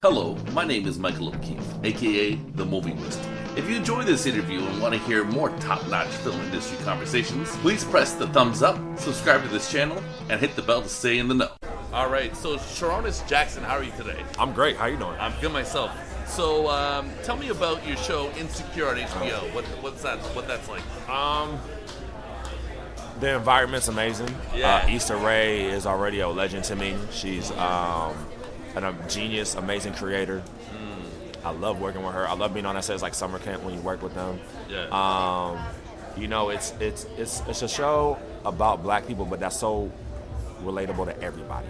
Hello, my name is Michael O'Keefe, aka The Movie Wist. If you enjoy this interview and want to hear more top-notch film industry conversations, please press the thumbs up, subscribe to this channel, and hit the bell to stay in the know. Alright, so Sarunas Jackson, how are you today? I'm great. How you doing? I'm good myself. So, tell me about your show Insecure on HBO. What that's like? The environment's amazing. Yeah. Issa Rae is already a legend to me. She's a genius, amazing creator. I love working with her. I love being on that set. It's like summer camp when you work with them. Yeah. It's a show about black people, but that's so relatable to everybody.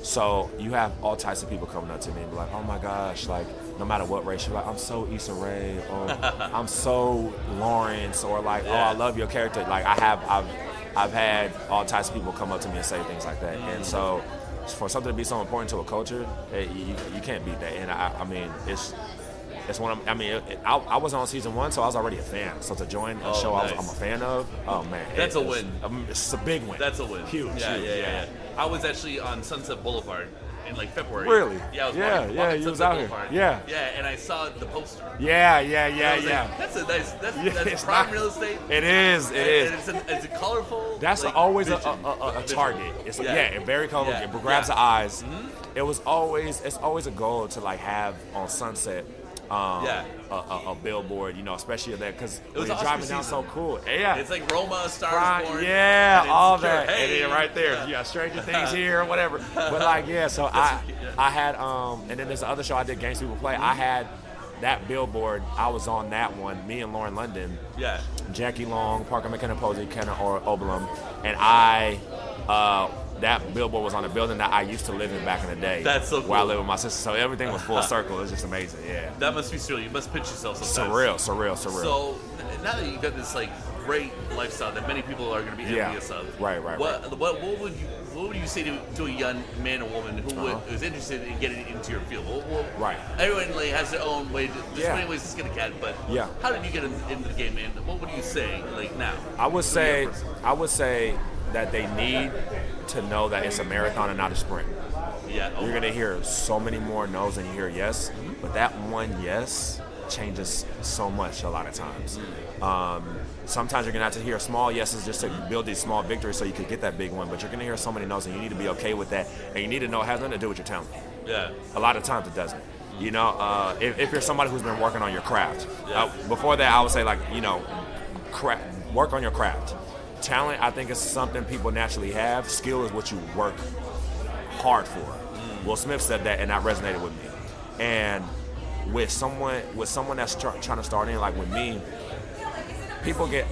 So you have all types of people coming up to me and be like, oh my gosh, like no matter what race, you're like, I'm so Issa Rae, or I'm so Lawrence, or like, oh, I love your character. Like I've had all types of people come up to me and say things like that. And so for something to be so important to a culture, you can't beat that. And I mean, it's one of, I was on season 1, so I was already a fan. So to join a show nice. I'm a fan of, oh man. That's a win. It's a big win. That's a win. Huge. Yeah. I was actually on Sunset Boulevard in like February. Really? Yeah, I was walking you Sunset was out Boulevard. here. Yeah, and I saw the poster. Yeah. Like, that's a nice. That's prime nice. real estate. It is. It's a colorful. That's like, always vision. a target. It's very colorful. Yeah. It grabs the eyes. Mm-hmm. It's always a goal to like have on Sunset. A billboard, especially there because when you're driving down, so cool. Yeah, it's like Roma, Stars Born. Yeah, all Insecure. that, Hey. and then right there, you got Stranger Things here, whatever. But like, so I had, and then there's the other show I did, Games People Play. I had that billboard. I was on that one. Me and Lauren London. Yeah. Jackie Long, Parker McKenna Posey, Kenna Oberlum, and that billboard was on a building that I used to live in back in the day. That's so cool. Where I lived with my sister. So everything was full circle. It was just amazing. Yeah. That must be surreal. You must pinch yourself sometimes. Surreal. So now that you've got this like great lifestyle that many people are going to be envious of. Right. What would you say to a young man or woman who is interested in getting into your field? Right. Everyone like has their own way. There's many ways to skin a cat, but how did you get into the game, and what would you say like now? I would say that they need to know that it's a marathon and not a sprint. Yeah. You're gonna hear so many more no's than you hear yes, but that one yes changes so much a lot of times. Sometimes you're gonna have to hear small yeses just to build these small victories so you could get that big one, but you're gonna hear so many no's and you need to be okay with that, and you need to know it has nothing to do with your talent. Yeah. A lot of times it doesn't. If you're somebody who's been working on your craft. Before that, I would say work on your craft. Talent, I think, is something people naturally have. Skill is what you work hard for. Will Smith said that, and that resonated with me. And with someone that's trying to start in, like with me, people get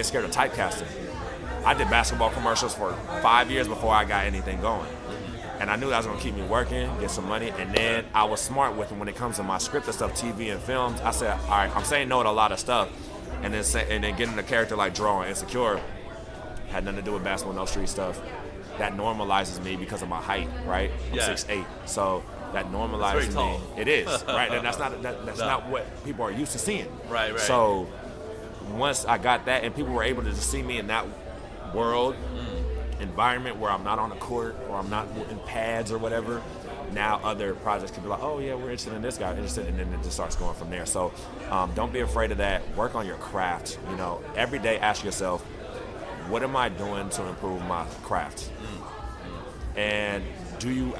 scared of typecasting. I did basketball commercials for 5 years before I got anything going. And I knew that was going to keep me working, get some money, and then I was smart with it when it comes to my script and stuff, TV and films. I said, all right, I'm saying no to a lot of stuff, and then getting a character like Draw on Insecure had nothing to do with basketball, no street stuff. That normalizes me because of my height, right? I'm 6'8", so that normalizes me. It is, right? And that's not what people are used to seeing. Right. So once I got that, and people were able to just see me in that world, environment where I'm not on the court or I'm not in pads or whatever, now other projects can be like, oh yeah, we're interested in this guy, and then it just starts going from there. So don't be afraid of that. Work on your craft. Every day ask yourself, what am I doing to improve my craft? And are you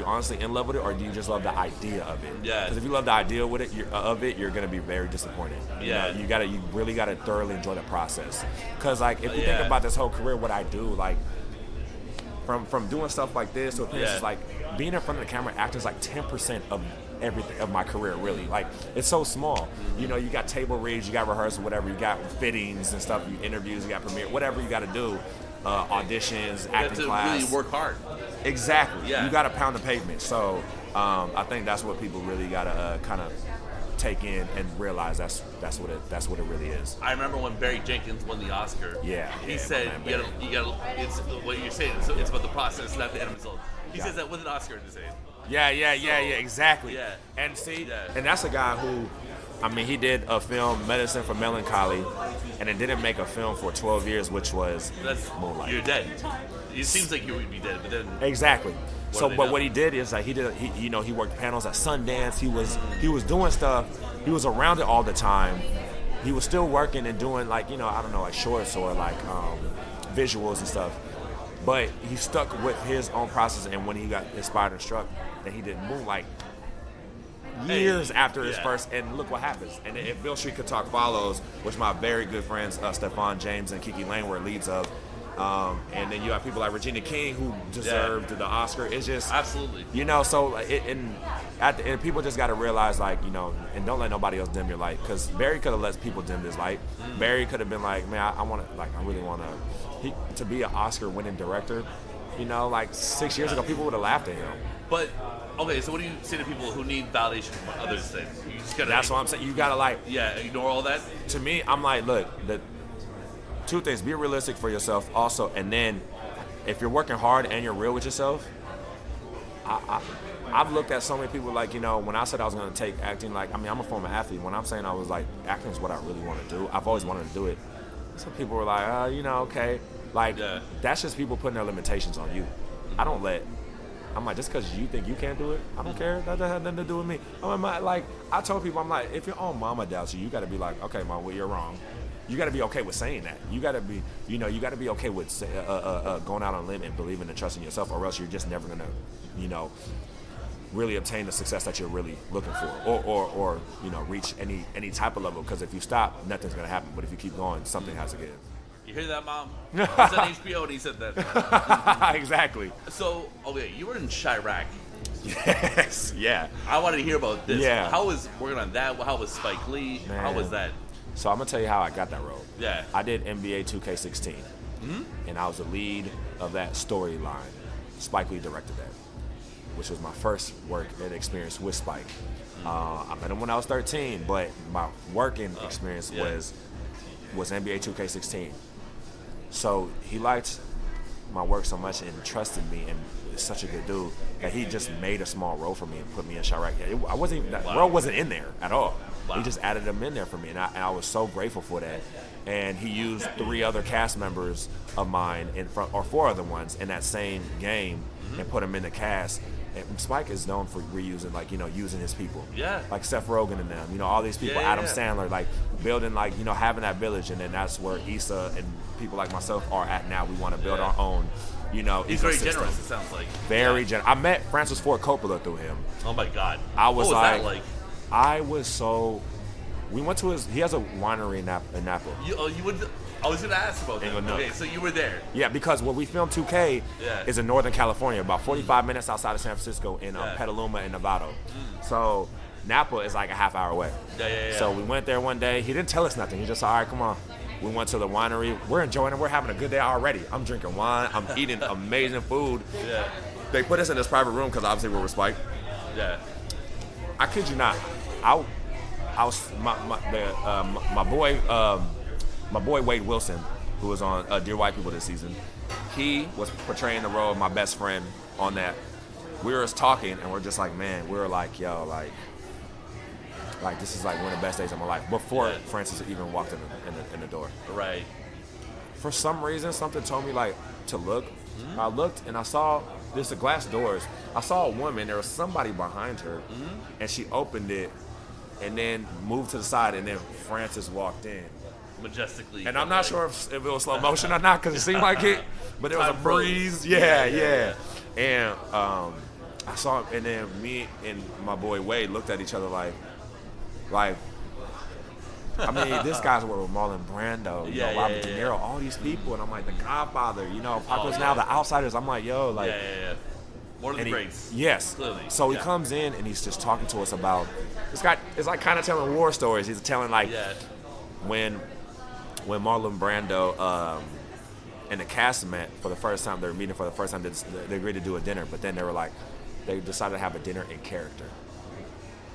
honestly in love with it, or do you just love the idea of it? Yeah. Because if you love the idea of it, you're going to be very disappointed. Yeah. You really got to thoroughly enjoy the process. Because if you think about this whole career, what I do, like from doing stuff like this to appearances, like being in front of the camera, acting is like 10% of everything of my career, really. Like, it's so small. You got table reads, you got rehearsal, whatever, you got fittings and stuff, you interviews, you got premiere, whatever you got to do, auditions, acting class. You really work hard. Exactly. Yeah. You got to pound the pavement. So I think that's what people really got to kind of take in and realize that's what it really is. I remember when Barry Jenkins won the Oscar. He said you gotta. It's what you're saying. It's about the process, not the end result. He says that with an Oscar to say. Yeah, exactly. Yeah. And see, and that's a guy who I mean, he did a film, Medicine for Melancholy, and then didn't make a film for 12 years, which was Moonlight. You're dead. It seems like you would be dead, but then Exactly. So, but know? what he did is like he worked panels at Sundance. He was doing stuff. He was around it all the time. He was still working and doing like I don't know, like shorts or like visuals and stuff. But he stuck with his own process, and when he got inspired and struck, then he did Moonlight years after his first, and look what happens. And if Bill Street Could Talk follows, which my very good friends Stefan James and Kiki Lane were leads of, and then you have people like Regina King who deserved the Oscar. It's just absolutely, so at the end, people just got to realize and don't let nobody else dim your light, because Barry could have let people dim his light. Barry could have been like, man, I really want to be an Oscar-winning director. Like 6 years ago, people would have laughed at him. But okay, so what do you say to people who need validation from others? Then you just gotta. That's what I'm saying. You gotta ignore all that. To me, I'm like, look, the two things: be realistic for yourself, also, and then if you're working hard and you're real with yourself. I've looked at so many people when I said I was going to take acting, I'm a former athlete. When I'm saying I was like, acting is what I really want to do. I've always wanted to do it. Some people were like, okay. That's just people putting their limitations on you. I'm like, just because you think you can't do it, I don't care. That doesn't have nothing to do with me. I told people, I'm like, if your own mama doubts you, you got to be like, okay, mom, well, you're wrong. You got to be okay with saying that. You got to be, you got to be okay with going out on a limb and believing and trusting yourself, or else you're just never going to, really obtain the success that you're really looking for, or reach any type of level. Because if you stop, nothing's going to happen. But if you keep going, something has to give. You hear that, Mom? It's on HBO and he said that. Exactly. So, okay, you were in Chirac. Yes, yeah. I wanted to hear about this. Yeah. How was working on that? How was Spike Lee? Man. How was that? So I'm going to tell you how I got that role. Yeah. I did NBA 2K16. And I was the lead of that storyline. Spike Lee directed that, which was my first work and experience with Spike. I met him when I was 13, but my working experience was NBA 2K16. So he liked my work so much and trusted me, and is such a good dude that he just made a small role for me and put me in Chirac. I wasn't even, that role wasn't in there at all. Wow. He just added them in there for me, and I was so grateful for that. And he used 3 other cast members of mine or 4 other ones in that same game and put them in the cast. And Spike is known for reusing, using his people. Yeah. Like Seth Rogen and them, all these people, Adam Sandler, building, having that village. And then that's where Issa and people like myself are at now. We want to build our own, He's very generous, it sounds like. Very generous. I met Francis Ford Coppola through him. Oh, my God. What was that like? We went to he has a winery in Napa. I was going to ask about that. Okay, so you were there. Yeah, because when we filmed 2K is in Northern California, about 45 minutes outside of San Francisco in Petaluma and Novato. So Napa is like a half hour away. Yeah. So we went there one day. He didn't tell us nothing. He just said, all right, come on. We went to the winery. We're enjoying it. We're having a good day already. I'm drinking wine. I'm eating amazing food. Yeah. They put us in this private room because obviously we're with Spike. Yeah. I kid you not. I was my boy Wade Wilson, who was on Dear White People this season. He was portraying the role of my best friend on that. We were talking and we're just like, man, we were like, yo, like this is like one of the best days of my life. Before Francis even walked in the door. Right. For some reason, something told me to look. Mm-hmm. I looked and I saw there's the glass doors. I saw a woman. There was somebody behind her, and she opened it, and then moved to the side, and then Francis walked in. Majestically. And I'm not sure if it was slow motion or not because it seemed like it, but there was a breeze. Yeah. And I saw, and then me and my boy Wade looked at each other like, I mean, this guy's working with Marlon Brando, Robert De Niro, all these people, and I'm like, The Godfather, Apocalypse Now, The Outsiders. I'm like, yo, like, more than the greats. Yes. Clearly. So he comes in and he's just talking to us about. This guy is like kind of telling war stories. He's telling when Marlon Brando and the cast met for the first time, they were meeting for the first time. They agreed to do a dinner, but then they decided to have a dinner in character.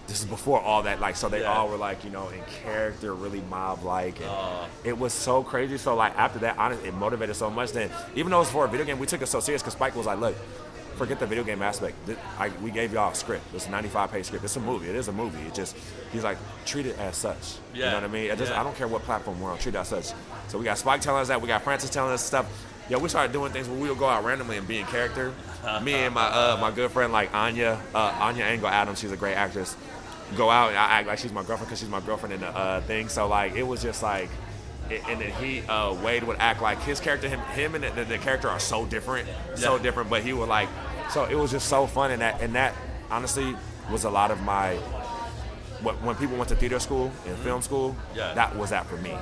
This is before all that, so they all were in character, really mob-like. And it was so crazy. So after that, honestly, it motivated so much. Then even though it was for a video game, we took it so serious because Spike was like, look, forget the video game aspect. We gave y'all a script. It's a 95-page script. It's a movie. It is a movie. It just, he's like, treat it as such. Yeah. You know what I mean? I don't care what platform we're on. Treat it as such. So we got Spike telling us that. We got Francis telling us stuff. Yo, we started doing things where we would go out randomly and be in character. Me and my good friend like Anya Angle Adams, she's a great actress. Go out and I act like she's my girlfriend because she's my girlfriend in the thing. So like it was just like, and then Wade would act like his character, him and the character are so different, but he would like, so it was just so fun, and that honestly was a lot of my, when people went to theater school and film school, that was that for me.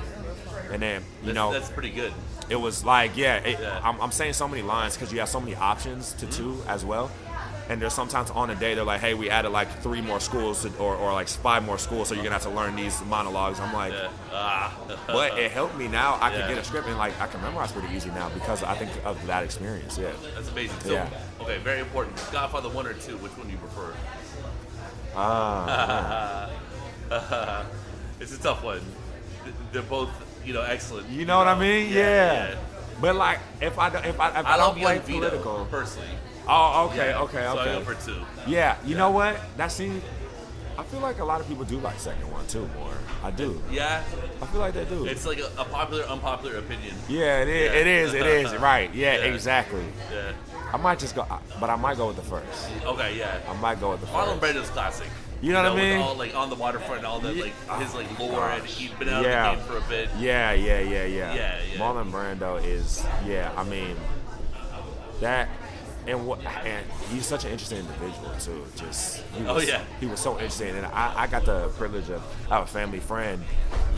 And then that's pretty good. It was like I'm saying so many lines because you have so many options to as well. And there's sometimes on a day they're like, hey, we added like 3 more schools or like 5 more schools, so you're gonna have to learn these monologues. I'm like, but it helped me now. I could get a script and like I can memorize pretty easy now because I think of that experience. Yeah, that's amazing. So, okay, very important. Godfather 1 or 2, which one do you prefer? It's a tough one. They're both, excellent. You know what I mean? Yeah. But like if I don't play political personally. Oh, okay. So I go for 2. Yeah, you know what? I feel like a lot of people do like second one too more. I do. Yeah. I feel like they do. It's like a popular, unpopular opinion. Yeah, it is. It is. Right. Yeah, exactly. Yeah. I might just go, but I might go with the first. Okay, yeah. I might go with the first. Marlon Brando's classic. You know what I mean? With all, like, on the waterfront and all that, like, his, like, lore, and he'd been out of the game for a bit. Yeah. Yeah. Marlon Brando is, I mean, that, and he's such an interesting individual, too. He was so interesting. And I got the privilege of, I have a family friend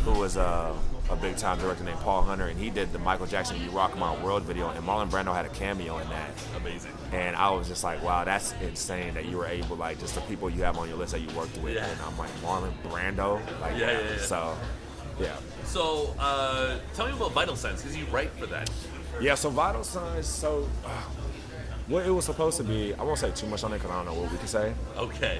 who was a big-time director named Paul Hunter, and he did the Michael Jackson You Rock My World video, and Marlon Brando had a cameo in that. Amazing. And I was just like, wow, that's insane that you were able, like, just the people you have on your list that you worked with. And I'm like, Marlon Brando? Like, So, yeah. So, tell me about Vital Signs, because you write for that. Yeah, so Vital Signs, what it was supposed to be, I won't say too much on it because I don't know what we can say. Okay.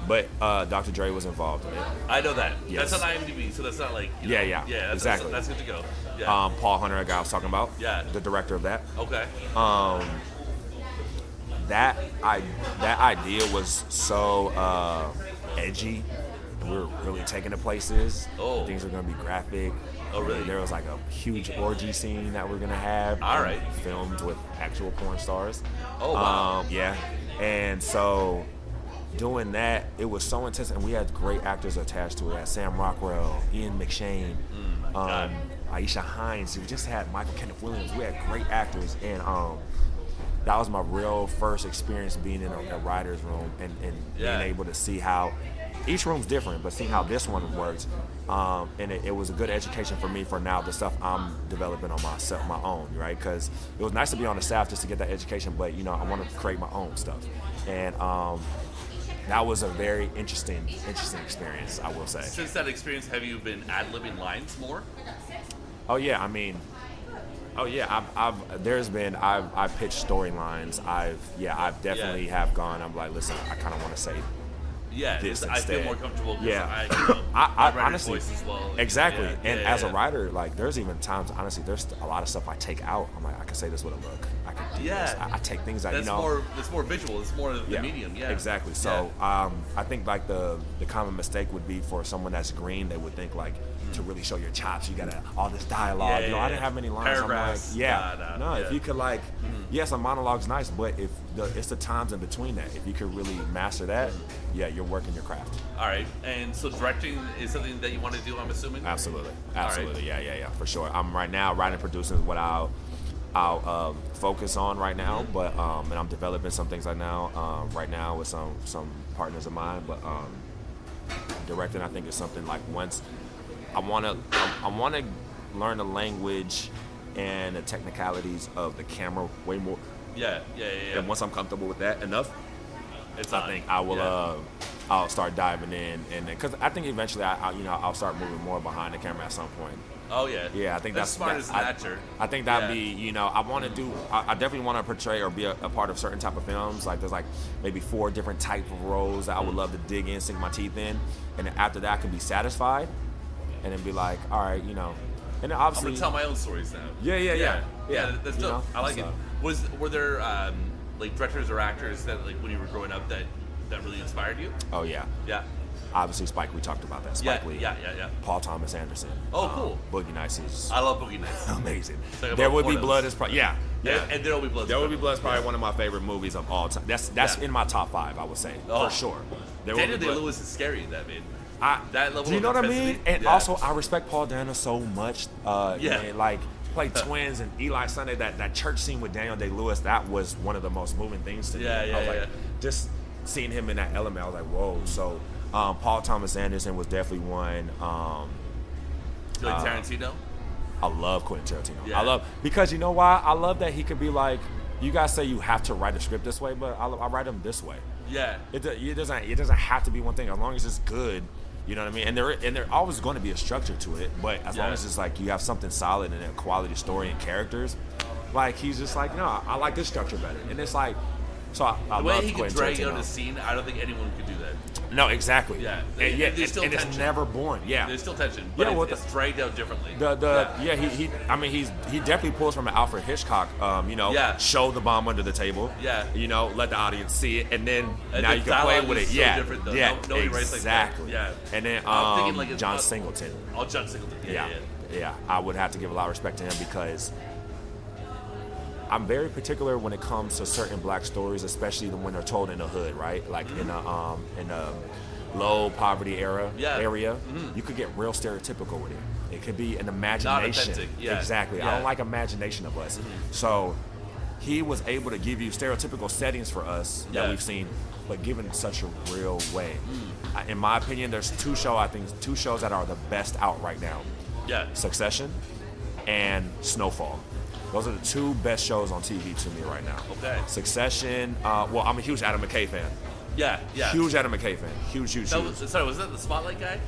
But Dr. Dre was involved in it. I know that. Yes. That's on IMDb, so that's not like... Yeah, exactly. That's good to go. Yeah. Paul Hunter, a guy I was talking about. Yeah. The director of that. Okay. That idea was so edgy. We were really taking it places. Oh. Things were going to be graphic. Oh, really? There was like a huge orgy scene that we're going to have. All right. Filmed with actual porn stars. Oh, wow. Yeah. And so doing that, it was so intense. And we had great actors attached to it. We had Sam Rockwell, Ian McShane, Aisha Hines. We just had Michael Kenneth Williams. We had great actors. And that was my real first experience being in a writer's room and being able to see how each room's different, but seeing how this one works. And it was a good education for me for now the stuff I'm developing on my own, right? Because it was nice to be on the staff just to get that education, but I want to create my own stuff. And that was a very interesting experience, I will say. Since that experience, have you been ad-libbing lines more? Oh yeah, I've pitched storylines. I've definitely have gone. I'm like, listen, I kind of want to say this instead. I feel more comfortable. I honestly, voice as well. Exactly. As a writer, like, there's even times, honestly, there's a lot of stuff I take out. I'm like, I can say this with a look. I can do this. I take things out. That's more visual. It's more the medium. Yeah. Exactly. So I think like the common mistake would be for someone that's green, they would think like, to really show your chops, you gotta all this dialogue. I didn't have many lines. Paragraphs. I'm like, if you could like, yes, a monologue's nice, but if it's the times in between that, if you could really master that, you're working your craft. All right, and so directing is something that you want to do, I'm assuming. Absolutely, right. Yeah, for sure. I'm right now writing and producing is what I'll focus on right now, but and I'm developing some things right now with some partners of mine, but directing I think is something like once. I want to learn the language and the technicalities of the camera way more. Yeah. And once I'm comfortable with that enough, I think I will. I'll start diving in, and because I think eventually I'll start moving more behind the camera at some point. Oh yeah. Yeah, I think that's smart as an actor. I think that'd be I want to do. I definitely want to portray or be a part of certain type of films. Like there's like maybe 4 different type of roles that I would love to dig in, sink my teeth in, and then after that I can be satisfied. And then be like, all right, and then obviously I'm gonna tell my own stories now. Yeah. That's dope. I like it. Were there like directors or actors that like when you were growing up that really inspired you? Oh yeah. Yeah. Obviously, Spike. We talked about that. Spike Lee. Yeah. Paul Thomas Anderson. Oh, cool. Boogie Nights is I love Boogie Nights. amazing. Like There Would Be pornos. Blood is probably yeah. And There Will Be Blood. There Would Be Blood is probably one of my favorite movies of all time. That's in my top 5, I would say, for sure. There Will Daniel Be Blood. Day-Lewis is scary in that, man. That level Do you of know what I intensity? mean? And Yeah. also, I respect Paul Dano so much. Man, like played twins and Eli Sunday. That church scene with Daniel Day-Lewis, that was one of the most moving things to me. Yeah, I was like, yeah. just seeing him in that element, I was like, whoa. So Paul Thomas Anderson was definitely one. Do you like Tarantino? I love Quentin Tarantino. Yeah. I love because you know why? I love that he could be like, you guys say you have to write a script this way, but I write them this way. Yeah. It doesn't have to be one thing as long as it's good. You know what I mean? And there always going to be a structure to it, but as long as it's like you have something solid and a quality story and characters, like he's just like, no, I like this structure better. And it's like, so I The way love he can Quentin drag you Tarantino. on a scene, I don't think anyone could do that. No, exactly. Yeah. And There's still it's tension. never boring. Yeah. There's still tension, but Yeah, it's dragged out differently. He definitely pulls from an Alfred Hitchcock, show the bomb under the table. Yeah. Let the audience see it, and then And now the you can play dialogue with is it. so Yeah, different, though. yeah, Nobody writes like that. exactly. Yeah. And then I'm thinking like it's John not- Singleton. Oh, John Singleton. Yeah, I would have to give a lot of respect to him because I'm very particular when it comes to certain black stories, especially when they're told in the hood, right? Like in a low poverty area. You could get real stereotypical with it. It could be an imagination. authentic, yeah. Exactly. Yeah. I don't like imagination of us. So he was able to give you stereotypical settings for us that we've seen, but given such a real way. In my opinion, there's two shows that are the best out right now. Yeah. Succession and Snowfall. Those are the two best shows on TV to me right now. Okay. Succession. I'm a huge Adam McKay fan. Yeah. Huge Adam McKay fan. Huge. Was that the Spotlight guy?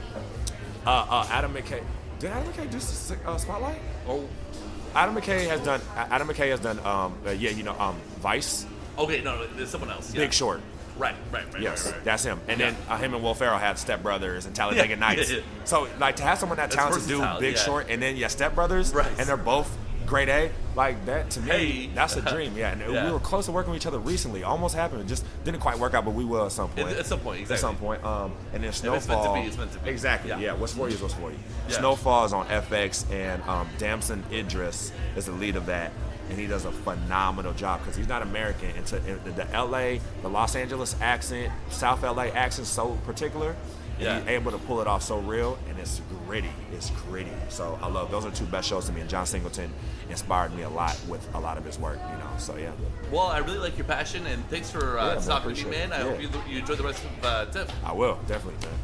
Adam McKay. Did Adam McKay do Spotlight? Oh. Adam McKay has done. Vice. Okay, no, there's someone else. Yeah. Big Short. Right. Yes, right. that's him. And then him and Will Ferrell had Step Brothers and Talladega Nights. Yeah. So like to have someone that talented do versatile, Big yeah. Short and then Step Brothers, Right. and they're both grade A, like that to me, Hey. that's a dream. Yeah, and Yeah. we were close to working with each other recently. Almost happened, just didn't quite work out, but we will at some point. At some point, exactly. At some point. And then If it's meant to Snowfall. be, it's meant to be. Exactly. Yeah. Yeah. What's for you is what's for you. Yeah. Snowfall is on FX, and Damson Idris is the lead of that. And he does a phenomenal job because he's not American. And the LA, the Los Angeles accent, South LA accent so particular. And he's able to pull it off so real, and it's gritty. It's gritty. So I love those are the two best shows to me. And John Singleton inspired me a lot with a lot of his work. So yeah. Well, I really like your passion, and thanks for man, stopping me, appreciate man. it. I hope Yeah. you enjoy the rest of TIFF. I will definitely, man.